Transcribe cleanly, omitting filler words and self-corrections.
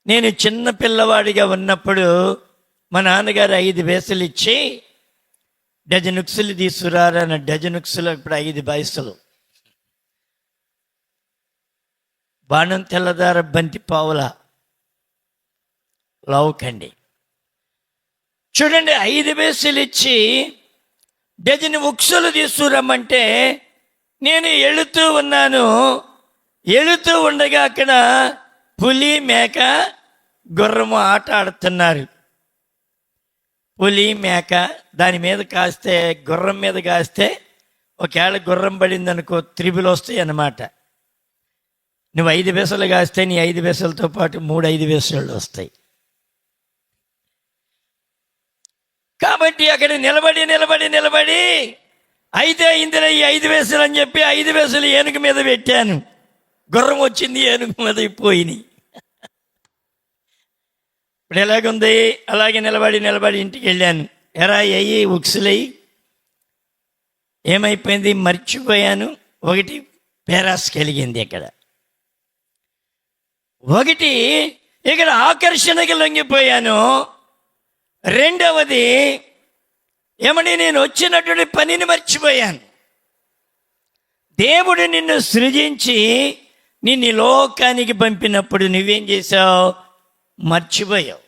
నేను చిన్న పిల్లవాడిగా ఉన్నప్పుడు మా నాన్నగారు 5 పైసలు ఇచ్చి డజనుక్సులు తీసుకురారన్న డజనుక్సులు ఇప్పుడు 5 పైసలు. బాణం తెల్లదార బంతి పావుల లావుకండి. చూడండి, 5 పైసలు ఇచ్చి డజన్ ఉక్సులు తీసుకురమ్మంటే నేను వెళుతూ ఉండగా అక్కడ పులి మేక గుర్రము ఆట ఆడుతున్నారు. పులి మేక దాని మీద కాస్తే, గుర్రం మీద కాస్తే ఒకవేళ గుర్రం పడింది అనుకో, త్రిబులు వస్తాయి అన్నమాట. నువ్వు 5 పైసలు కాస్తే నీ 5 పైసలతో పాటు 3 5 పైసలు వస్తాయి. కాబట్టి అక్కడ నిలబడి అయితే ఇందులో ఈ 5 పైసలు అని చెప్పి 5 పైసలు ఏనుగు మీద పెట్టాను. గుర్రం వచ్చింది, ఏనుగు మీద పోయినాయి. ఇప్పుడు ఎలాగుంది? అలాగే నిలబడి ఇంటికి వెళ్ళాను. ఎరా అయ్యి ఉక్సులయ్యి ఏమైపోయింది? మర్చిపోయాను. ఒకటి పేరాస్ కలిగింది, ఒకటి ఇక్కడ ఆకర్షణకి లొంగిపోయాను. రెండవది ఏమని, నేను వచ్చినటువంటి పనిని మర్చిపోయాను. దేవుడు నిన్ను సృజించి నిన్ను లోకానికి పంపినప్పుడు నువ్వేం చేశావు? మర్చిపోయావు.